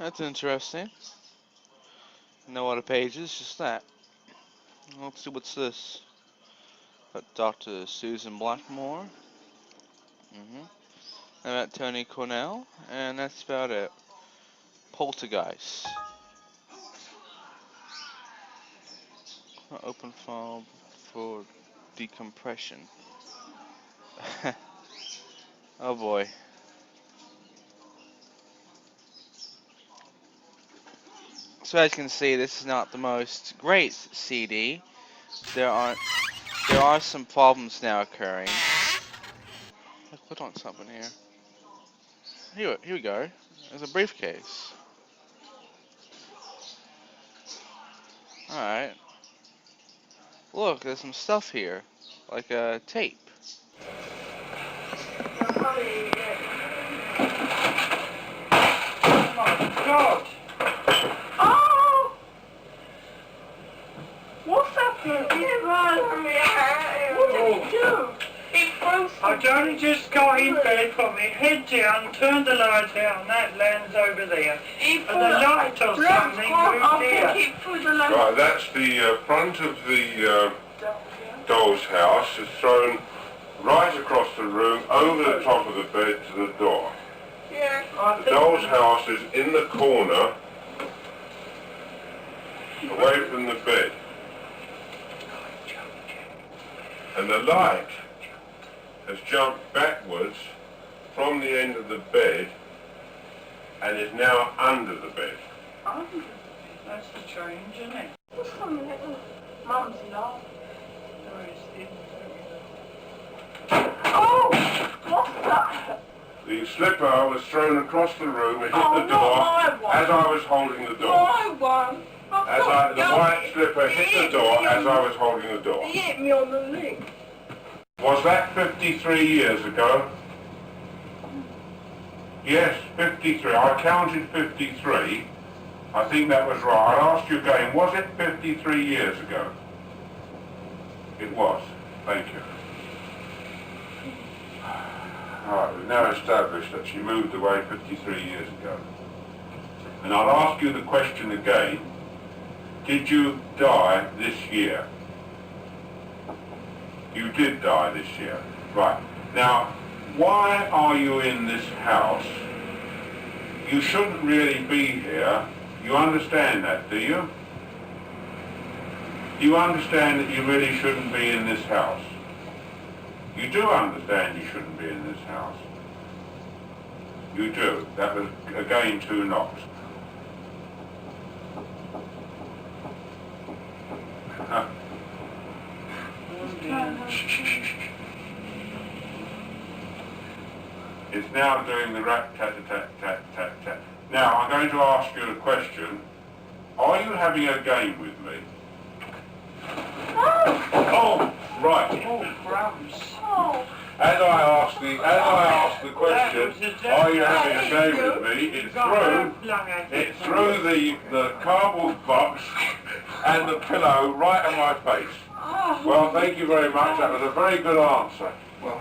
That's interesting. No other pages, just that. Let's see what's this. Got Dr. Susan Blackmore. I met Tony Cornell, and that's about it. Poltergeist. Open file for decompression. Oh boy. So as you can see, this is not the most great CD. There are some problems now occurring. Let's put on something here. Here we go. There's a briefcase. Alright. Look, there's some stuff here. Like a tape. Oh my God! Oh! What's happened? What did he do? He froze. I'd only just got in bed, put my head down, turned the light out, and that lands over there. And the light or something moved here. Right, that's the front of the doll's house. It's thrown right across the room, over the top of the bed to the door. Yeah. The doll's house is in the corner, away from the bed. And the light has jumped backwards from the end of the bed and is now under the bed. That's strange, isn't it? What's coming at me? Mum's laugh. Oh! What's that? The slipper was thrown across the room and hit the door not my one. as I was holding the door. My one. The white slipper hit the door as I was holding the door. He hit me on the leg. Was that 53 years ago? Yes, 53. I counted 53. I think that was right. I'll ask you again, was it 53 years ago? It was. Thank you. Alright, we've now established that she moved away 53 years ago. And I'll ask you the question again. Did you die this year? You did die this year. Right. Now, why are you in this house? You shouldn't really be here. You understand that, do you? You understand that you really shouldn't be in this house? You do understand you shouldn't be in this house? You do. That was, again, 2 knocks. It's now doing the rat tat tat tat tat tat. Now I'm going to ask you a question. Are you having a game with me? Oh, right. Oh, crumbs. As I asked the question, are you having a game with me? It threw the cardboard box and the pillow right in my face. Well, thank you very much. That was a very good answer. Well,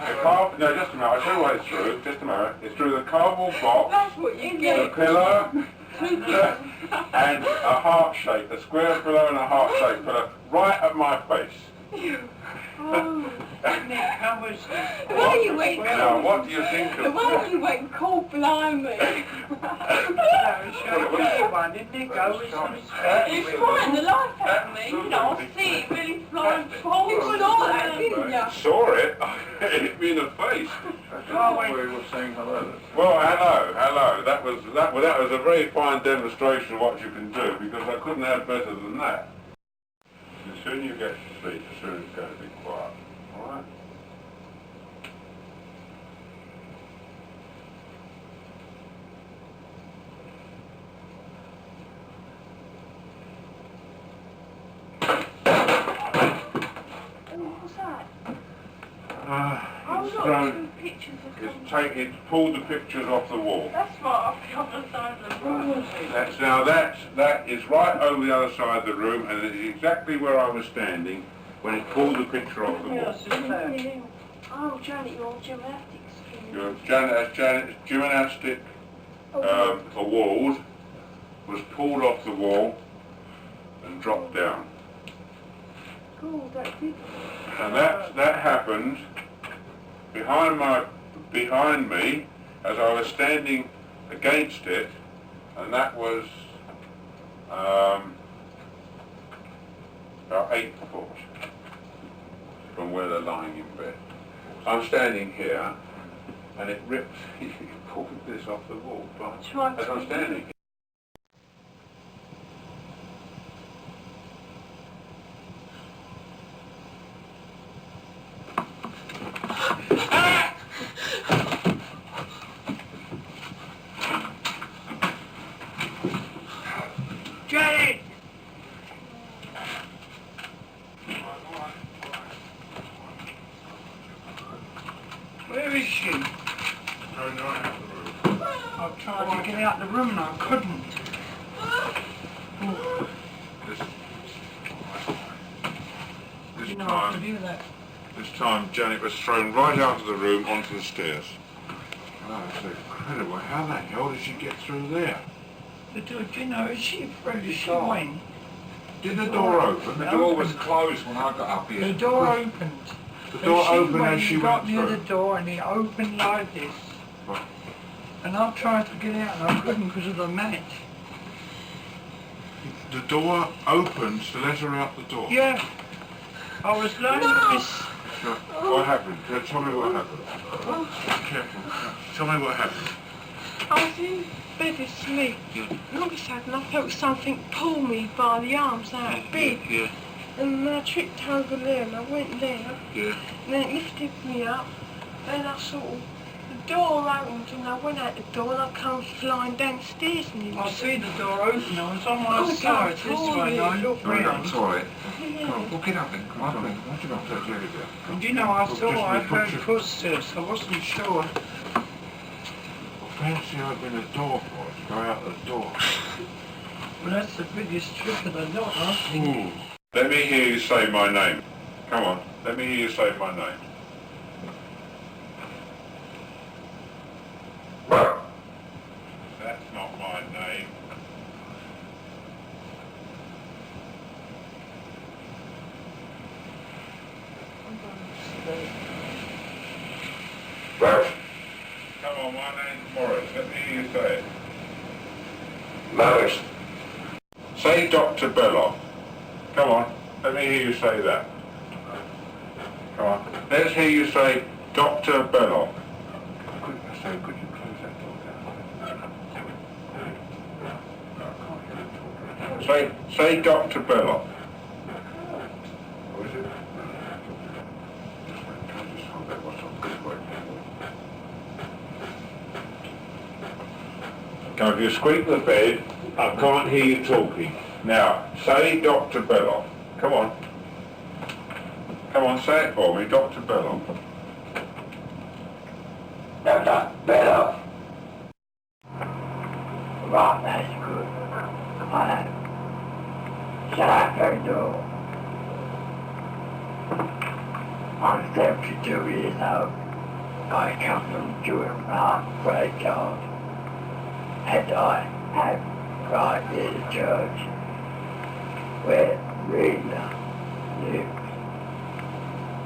no, just a minute. I'll tell you what it threw. Just a minute. It threw the cardboard box, the pillow, and a heart shape, a square pillow and a heart shaped pillow, right at my face. The way you went cold. Now, what do you think of The way you went cold, blimey. It's It's flying the life out of me, you know, I see it really flying forward. You saw that, didn't you? Saw it? It hit me in the face. We were saying hello. Well, hello. That was a very fine demonstration of what you can do, because I couldn't have better than that. The sooner you get to sleep, the sooner it's going to be quiet. All right? What's that? It's pulled the pictures off the wall. That's right, off the other side of the room. That is right over the other side of the room, and it is exactly where I was standing when it pulled the picture off the wall. Oh, Janet, your gymnastics. Your gymnastic award was pulled off the wall and dropped down. Oh, that did. And that happened behind me as I was standing against it, and that was about 8 foot from where they're lying in bed. I'm standing here, and it ripped, pulled this off the wall, but as I'm standing here. Janet! Where is she? I've tried to get out of the room and I couldn't. This time Janet was thrown right out of the room onto the stairs. Oh, it's incredible. How the hell did she get through there? Do you know, she went. Did the door open? The door was closed when I got up here. The door opened. The door opened as she got went near through. the door and it opened like this. What? And I tried to get out and I couldn't because of the mat. The door opened to let her out the door? Yeah. I was lying on this. No. What happened? Tell me what happened. Careful. Tell me what happened. I was in bed asleep. Yeah. And all of a sudden I felt something pull me by the arms out of bed. Yeah. And I tripped over there and I went there. Yeah. And then it lifted me up. And I sort of, the door opened and I went out the door and I come flying downstairs and it I was... see the door open. I was on my Oh, side God, this way and I looked round. Toilet. Yeah. Come on, get up then. Come on. What you got to do there? And you know, I Look, thought just I put heard your- footsteps. I wasn't sure. Fancy opening the door for us. Go out the door. Well, that's the biggest trick of the lot, I think. Let me hear you say my name. Come on. Let me hear you say my name. That's not my name. Come on, my name's Maurice. Let me hear you say it. Maurice. Say Dr. Belloc. Come on, let me hear you say that. Come on. Let's hear you say Dr. Belloc. Could you close that door down? Say Dr. Belloc. What is it? Just hold that watch on. Good work. Now, if you squeak the bed, I can't hear you talking. Now, say Dr. Belloc. Come on. Come on, say it for me, Dr. Belloc. Dr. Belloc. Right, that's good. Fine. Shut up, that door. I'm 72 years old. I come from Jewett Park, graveyard. And I have right near the church where Rena lives.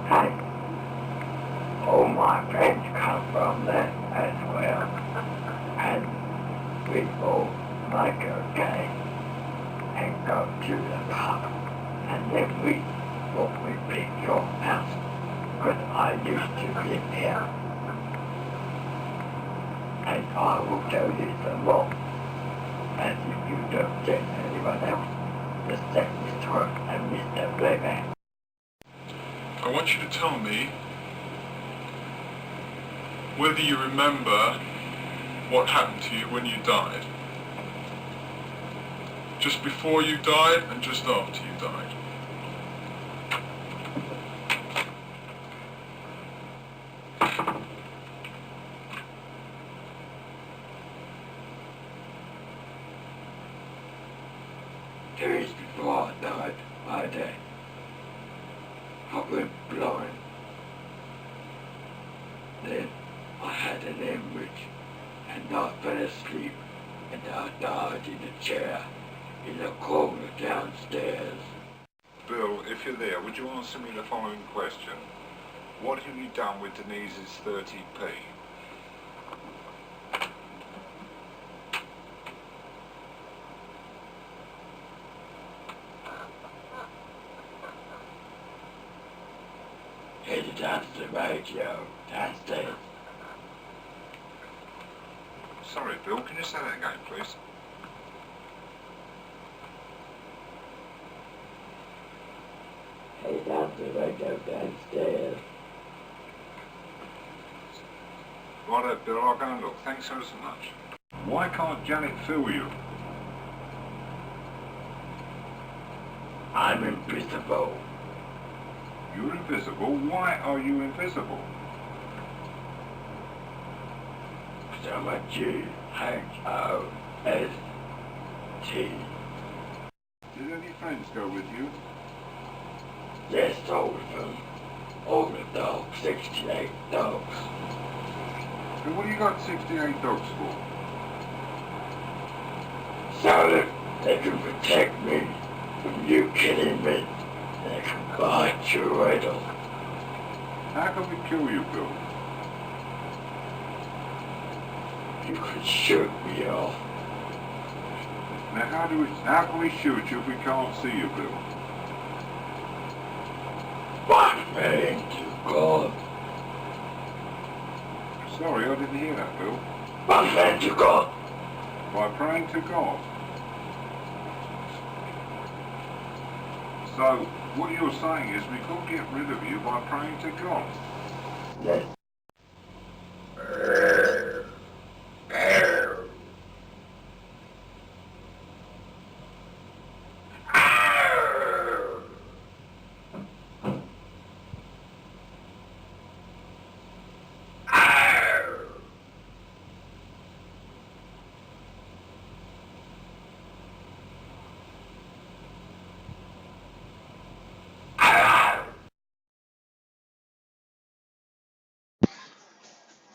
And all my friends come from there as well. And we all make a game and go to the pub. And then we pick your house. Because I used to live here. And I will tell you some more. And if you don't get anyone else, Mr. Eastwood and Mr. Playback. I want you to tell me whether you remember what happened to you when you died. Just before you died and just after you died. Days before I died, my day, I went blind. Then I had an hemorrhage and I fell asleep and I died in a chair in the corner downstairs. Bill, if you're there, would you answer me the following question? What have you done with Denise's 30p? Headed down to the radio, downstairs. Sorry, Bill, can you say that again, please? Headed down to the radio, downstairs. Righto, Bill, I'll go and look. Thanks ever so much. Why can't Janet feel you? I'm invisible. You're invisible? Why are you invisible? So I'm a G-H-O-S-T. Did any friends go with you? Yes, all of them. All the dogs, 68 dogs. So what have you got 68 dogs for? So that they can protect me from you killing me. They can bite your riddle. How can we kill you, Bill? You can shoot me off. Now how can we shoot you if we can't see you, Bill? By praying to God. Sorry, I didn't hear that, Bill. By praying to God. By praying to God. So, what you're saying is we couldn't get rid of you by praying to God. Yes.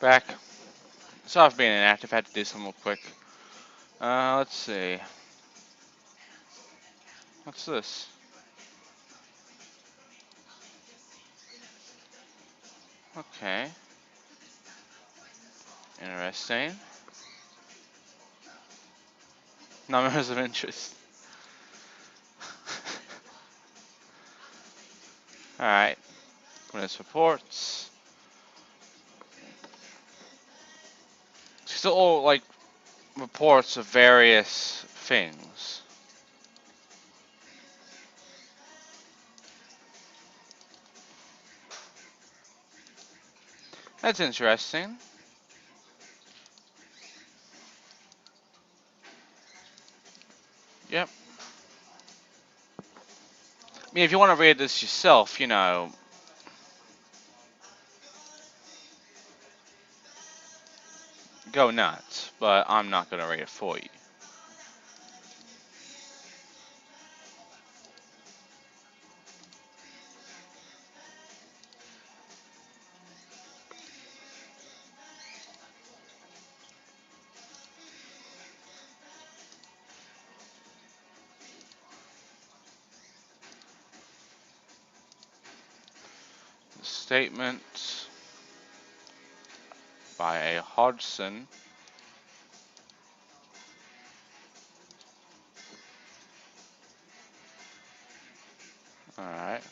Back. Sorry for being inactive, had to do something real quick. Let's see. What's this? Okay. Interesting. Numbers of interest. Alright. Witness reports. These are all, like, reports of various things. That's interesting. Yep. I mean, if you want to read this yourself, you know, go nuts. But I'm not going to read it for you. The statement by a Hodgson. Alright.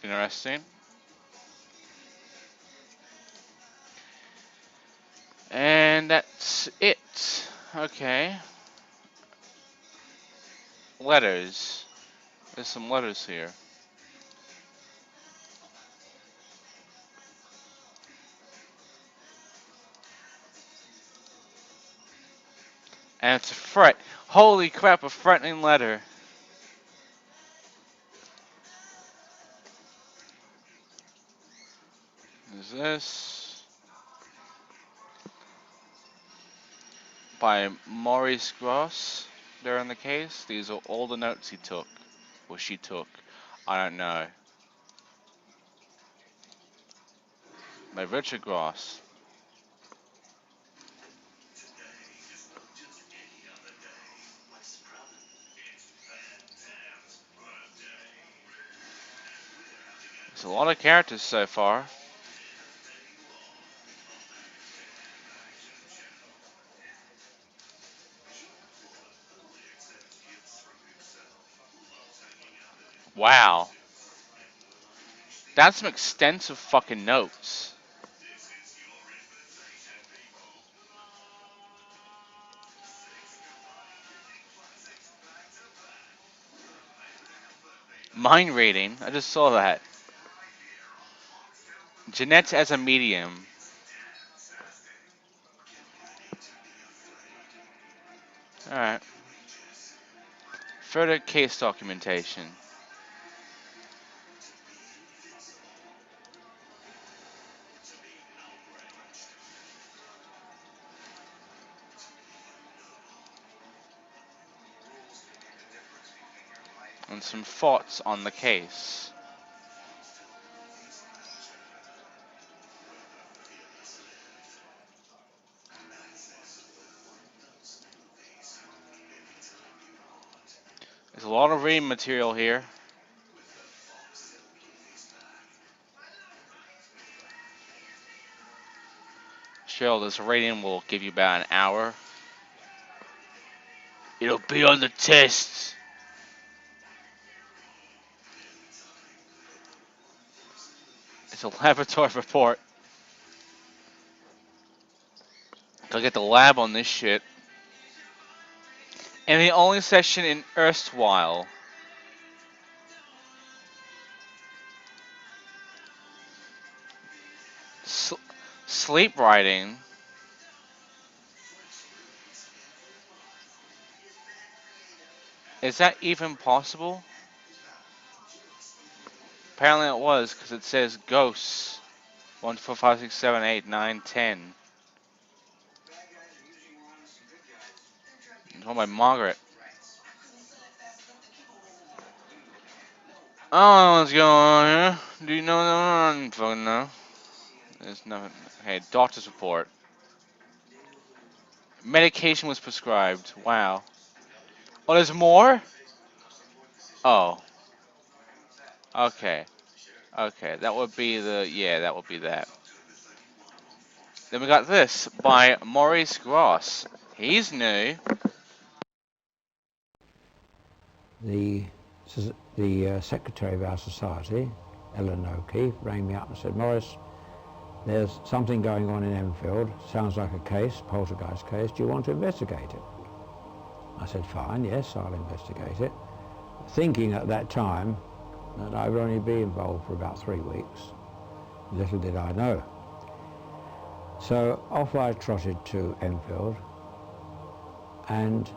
Interesting. And that's it. Okay. Letters. There's some letters here. And it's a threat. Holy crap, a threatening letter. Is this by Maurice during the case? These are all the notes he took. Or she took. I don't know. by Richard Gross. There's a lot of characters so far. Wow. That's some extensive fucking notes. Mind reading. I just saw that. Jeanette as a medium. Alright. Further case documentation. And some thoughts on the case. There's a lot of reading material here. Cheryl, this rating will give you about an hour. It'll be on the test. It's a laboratory report. Gotta get the lab on this shit. And the only session in erstwhile. Sleep writing. Is that even possible? Apparently it was, because it says ghosts. 1, 4, 5, 6, 7, 8, 9, 10. It's all by Margaret. I don't know what's going on here. Do you know? I don't fucking know. There's nothing. Okay, doctor's report. Medication was prescribed. Wow. Oh, there's more? Oh. Okay. Okay, that would be the... Yeah, that would be that. Then we got this by Maurice Gross. He's new. The secretary of our society, Ellen O'Keefe, rang me up and said, Maurice, there's something going on in Enfield. Sounds like a case, poltergeist case. Do you want to investigate it? I said, fine, yes, I'll investigate it. Thinking at that time that I would only be involved for about 3 weeks. Little did I know. So off I trotted to Enfield and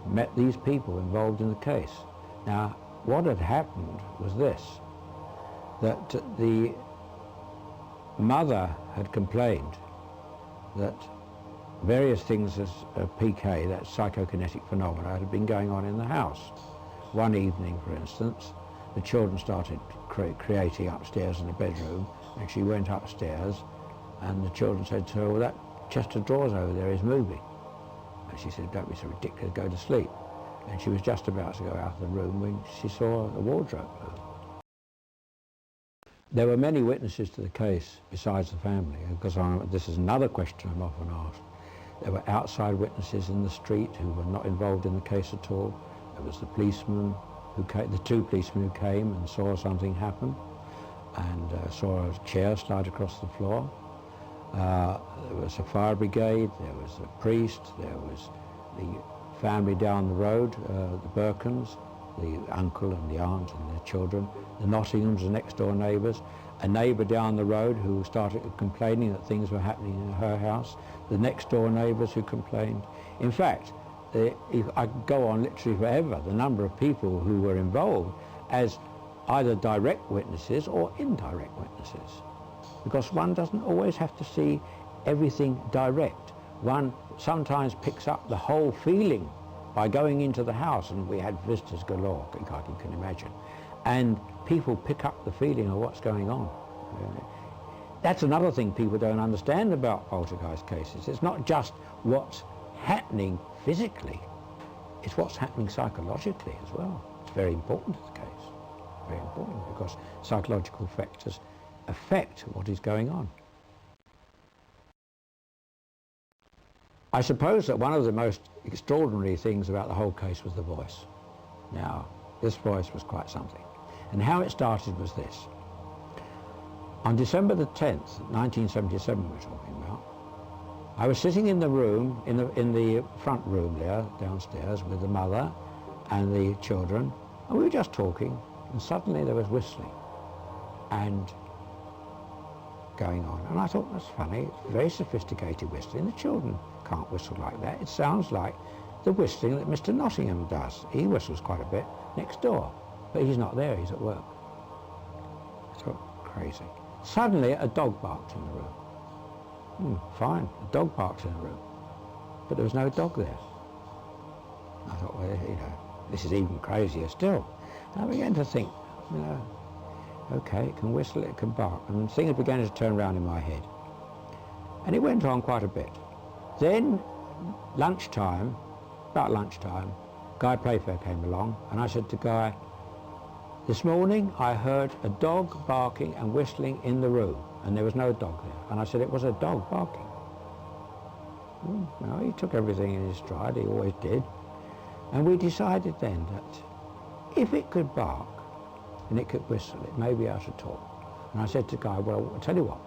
met these people involved in the case. Now, what had happened was this, that the mother had complained that various things as PK, that psychokinetic phenomena, had been going on in the house. One evening, for instance, the children started creating upstairs in the bedroom, and she went upstairs, and the children said to her, well, that chest of drawers over there is moving. And she said, don't be so ridiculous, go to sleep. And she was just about to go out of the room when she saw the wardrobe move. There were many witnesses to the case besides the family, because this is another question I'm often asked. There were outside witnesses in the street who were not involved in the case at all. There was the policeman who came, the 2 policemen who came and saw something happen, and saw a chair slide across the floor. There was a fire brigade, there was a priest, there was the family down the road, the Birkins, the uncle and the aunt and their children, the Nottinghams, the next door neighbours, a neighbour down the road who started complaining that things were happening in her house, the next door neighbours who complained. In fact, I could go on literally forever, the number of people who were involved as either direct witnesses or indirect witnesses. Because one doesn't always have to see everything direct. One sometimes picks up the whole feeling by going into the house, and we had visitors galore, like you can imagine. And people pick up the feeling of what's going on. That's another thing people don't understand about poltergeist cases. It's not just what's happening physically, it's what's happening psychologically as well. It's very important to the case, very important, because psychological factors affect what is going on. I suppose that one of the most extraordinary things about the whole case was the voice. Now, this voice was quite something. And how it started was this. On December the 10th, 1977 we're talking about, I was sitting in the room, in the front room there, downstairs, with the mother and the children, and we were just talking, and suddenly there was whistling and going on. And I thought, that's funny, it's very sophisticated whistling. The children can't whistle like that. It sounds like the whistling that Mr. Nottingham does. He whistles quite a bit next door, but he's not there, he's at work. I thought, crazy. Suddenly a dog barked in the room. Fine, a dog barked in the room, but there was no dog there. I thought, well, you know, this is even crazier still. And I began to think, you know, okay, it can whistle, it can bark, and things began to turn around in my head. And it went on quite a bit. Then, lunchtime, about lunchtime, Guy Playfair came along, and I said to Guy, this morning I heard a dog barking and whistling in the room, and there was no dog there. And I said, it was a dog barking. No, he took everything in his stride, he always did. And we decided then that if it could bark and it could whistle, it may be able to talk. And I said to Guy, well, I'll tell you what,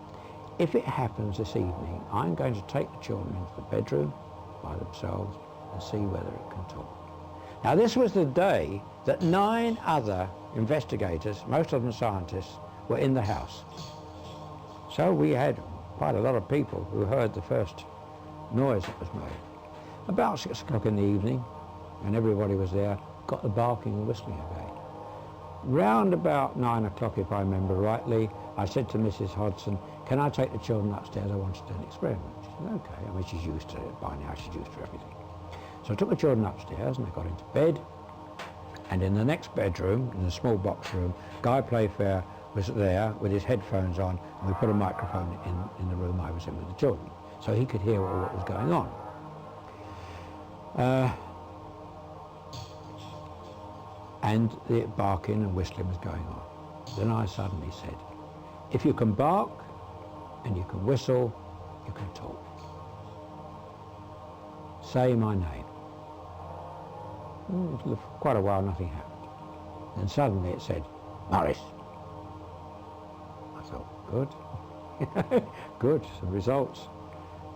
if it happens this evening, I'm going to take the children into the bedroom by themselves and see whether it can talk. Now, this was the day that 9 other investigators, most of them scientists, were in the house. So we had quite a lot of people who heard the first noise that was made. About 6 o'clock in the evening, when everybody was there, got the barking and whistling again. Round about 9 o'clock, if I remember rightly, I said to Mrs. Hodson, can I take the children upstairs? I want to do an experiment. She said, okay. I mean, she's used to it by now, she's used to everything. So I took the children upstairs and they got into bed. And in the next bedroom, in the small box room, Guy Playfair was there with his headphones on, and we put a microphone in the room I was in with the children, so he could hear all what was going on. And the barking and whistling was going on. Then I suddenly said, if you can bark and you can whistle, you can talk. Say my name. For quite a while nothing happened. Then suddenly it said, Maurice. I thought, good. Good, some results.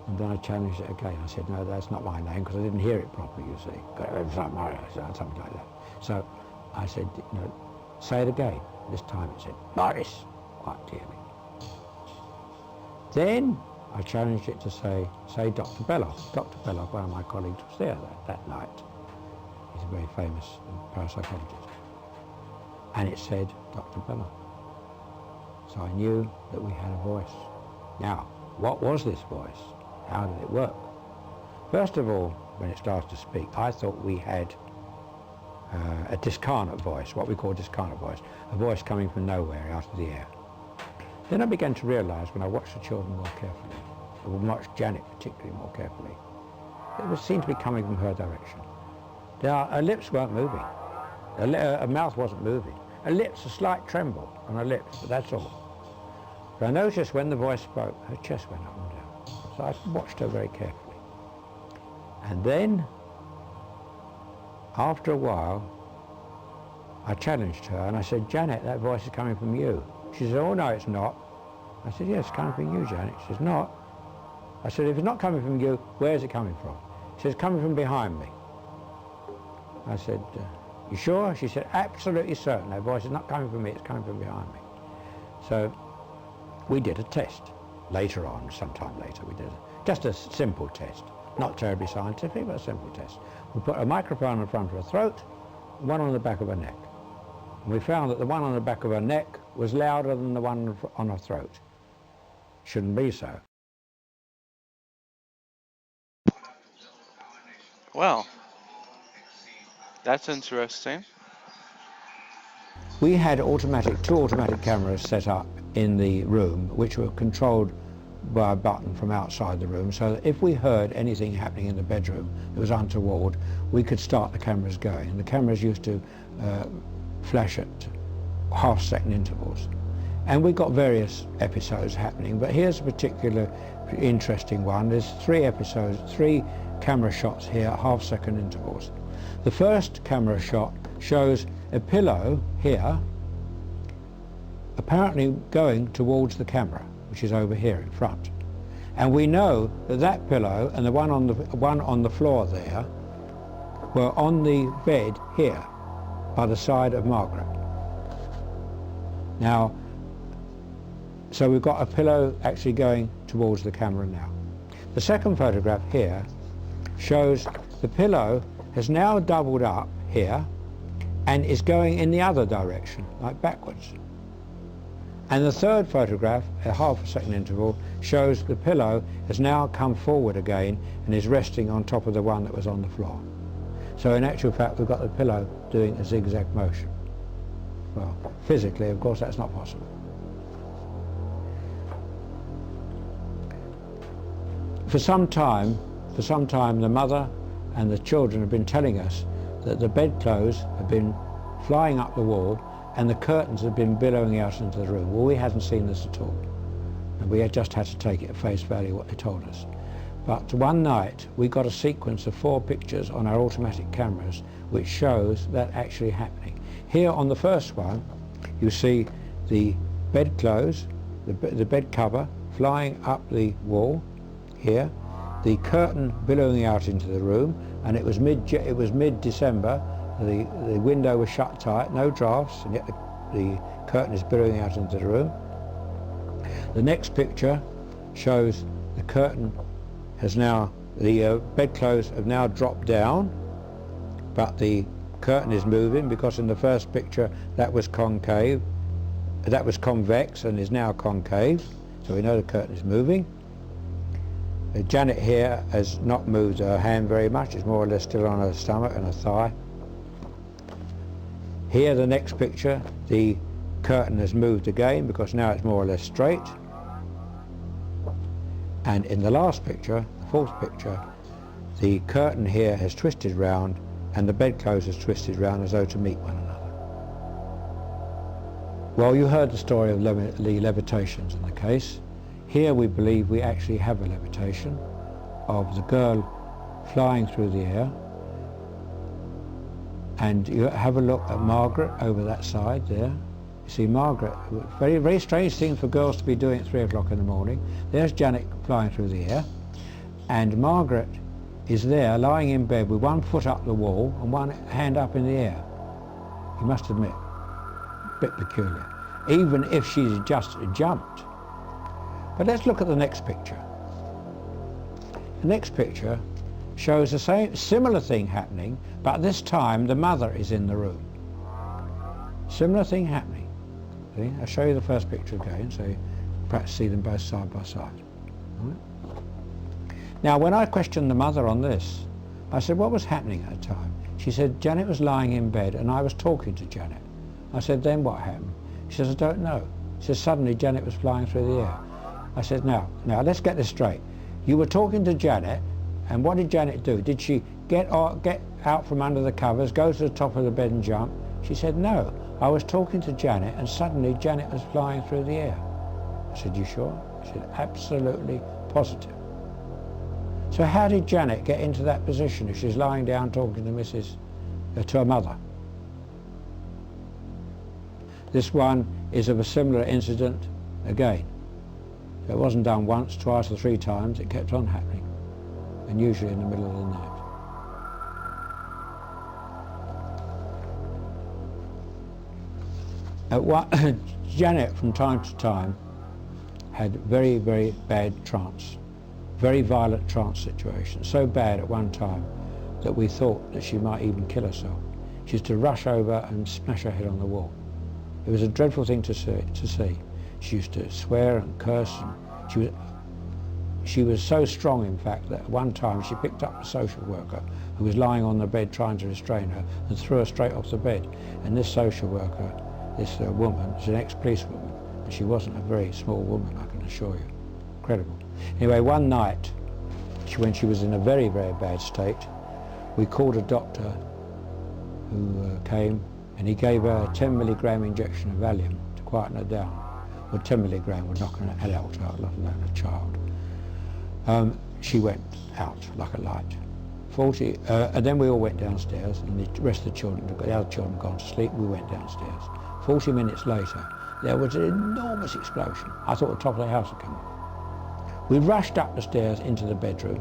And then I challenged it again. I said, no, that's not my name, because I didn't hear it properly, you see. It was like Maurice, something like that. So I said, no, say it again. This time it said, Maurice, quite clearly. Then I challenged it to say Dr. Belloff. Dr. Belloff, one of my colleagues, was there that night. He's a very famous parapsychologist. And it said Dr. Belloff. So I knew that we had a voice. Now, what was this voice? How did it work? First of all, when it started to speak, I thought we had a discarnate voice, what we call discarnate voice, a voice coming from nowhere out of the air. Then I began to realise, when I watched the children more carefully, and watched Janet particularly more carefully, it seemed to be coming from her direction. Her lips weren't moving. Her mouth wasn't moving. Her lips, a slight tremble on her lips, but that's all. But I noticed when the voice spoke, her chest went up and down. So I watched her very carefully. And then, after a while, I challenged her and I said, Janet, that voice is coming from you. She said, oh no, it's not. I said, yes, it's coming from you, Janet. She says, not. I said, if it's not coming from you, where is it coming from? She says, coming from behind me. I said, you sure? She said, absolutely certain. That voice is not coming from me, it's coming from behind me. So we did a test later on, sometime later. We did just a simple test, not terribly scientific, but a simple test. We put a microphone in front of her throat, one on the back of her neck. And we found that the one on the back of her neck was louder than the one on her throat. Shouldn't be so. Well, that's interesting. We had two automatic cameras set up in the room, which were controlled by a button from outside the room, so that if we heard anything happening in the bedroom that was untoward, we could start the cameras going. And the cameras used to flash at half-second intervals. And we got various episodes happening, but here's a particular interesting one. There's 3 episodes, 3 camera shots here at half-second intervals. The first camera shot shows a pillow here apparently going towards the camera, which is over here in front. And we know that that pillow and the one on the floor there were on the bed here by the side of Margaret. Now, so we've got a pillow actually going towards the camera now. The second photograph here shows the pillow has now doubled up here and is going in the other direction, like backwards. And the third photograph, at half-a-second interval, shows the pillow has now come forward again and is resting on top of the one that was on the floor. So in actual fact, we've got the pillow doing a zigzag motion. Well, physically, of course, that's not possible. For some time, the mother and the children have been telling us that the bedclothes have been flying up the wall and the curtains have been billowing out into the room. Well, we hadn't seen this at all, and we had just had to take it at face value what they told us. But one night we got a sequence of 4 pictures on our automatic cameras which shows that actually happening. Here on the first one you see the bedclothes, the bed cover flying up the wall here, the curtain billowing out into the room, and it was mid-December. The window was shut tight, no drafts, and yet the curtain is billowing out into the room. The next picture shows the curtain has now, the bedclothes have now dropped down, but the curtain is moving because in the first picture that was concave, that was convex and is now concave, so we know the curtain is moving. Janet here has not moved her hand very much, it's more or less still on her stomach and her thigh. Here, the next picture, the curtain has moved again because now it's more or less straight. And in the last picture, the 4th picture, the curtain here has twisted round and the bedclothes has twisted round as though to meet one another. Well, you heard the story of the levitations in the case. Here we believe we actually have a levitation of the girl flying through the air. And you have a look at Margaret over that side there. You see Margaret, very, very strange thing for girls to be doing at 3 o'clock in the morning. There's Janet flying through the air. And Margaret is there lying in bed with one foot up the wall and one hand up in the air. You must admit, a bit peculiar. Even if she's just jumped. But let's look at the next picture. The next picture shows the similar thing happening, but this time the mother is in the room. Similar thing happening. See? I'll show you the first picture again, so you perhaps see them both side by side. Right? Now, when I questioned the mother on this, I said, what was happening at the time? She said, Janet was lying in bed and I was talking to Janet. I said, then what happened? She says, I don't know. She says, suddenly Janet was flying through the air. I said, now let's get this straight. You were talking to Janet, and what did Janet do? Did she get out from under the covers, go to the top of the bed and jump? She said, no. I was talking to Janet, and suddenly Janet was flying through the air. I said, you sure? She said, absolutely positive. So how did Janet get into that position if she's lying down talking to her mother? This one is of a similar incident again. It wasn't done once, twice or 3 times, it kept on happening, and usually in the middle of the night. Janet, from time to time, had very, very bad trance, very violent trance situations, so bad at one time that we thought that she might even kill herself. She used to rush over and smash her head on the wall. It was a dreadful thing to see. She used to swear and curse, and she was so strong, in fact, that at one time she picked up a social worker who was lying on the bed trying to restrain her and threw her straight off the bed. And this social worker this woman is an ex-policewoman, and she wasn't a very small woman, I can assure you. Incredible. Anyway, one night, when she was in a very, very bad state, we called a doctor who came, and he gave her a 10 milligram injection of Valium to quieten her down. Well, 10 milligram would knock an adult out, let alone a child. She went out like a light. And then we all went downstairs, and the rest of the children, the other children had gone to sleep, we went downstairs. 40 minutes later, there was an enormous explosion. I thought the top of the house had come on. We rushed up the stairs into the bedroom.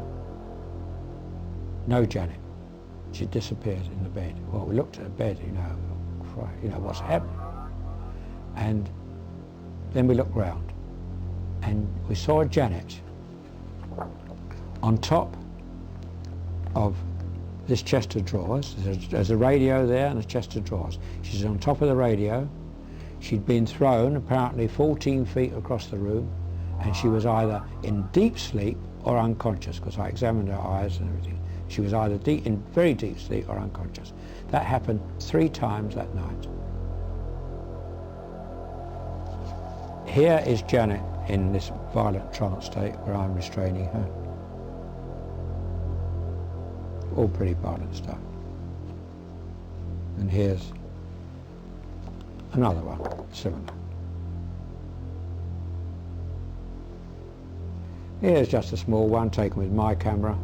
No Janet. She disappeared in the bed. Well, we looked at the bed, what's happening? And then we looked round, and we saw Janet on top of this chest of drawers. There's a radio there and a chest of drawers. She's on top of the radio. She'd been thrown apparently 14 feet across the room, and she was either in deep sleep or unconscious, because I examined her eyes and everything. She was either in very deep sleep or unconscious. That happened 3 times that night. Here is Janet in this violent trance state where I'm restraining her. All pretty violent stuff. And here's another one, similar. Here's just a small one taken with my camera.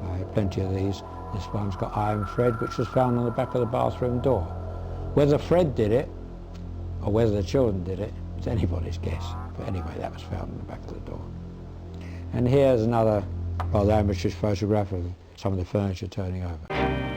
I have plenty of these. This one's got iron thread, which was found on the back of the bathroom door. Whether Fred did it, or whether the children did it, it's anybody's guess. But anyway, that was found on the back of the door. And here's another rather amateurish photograph of some of the furniture turning over.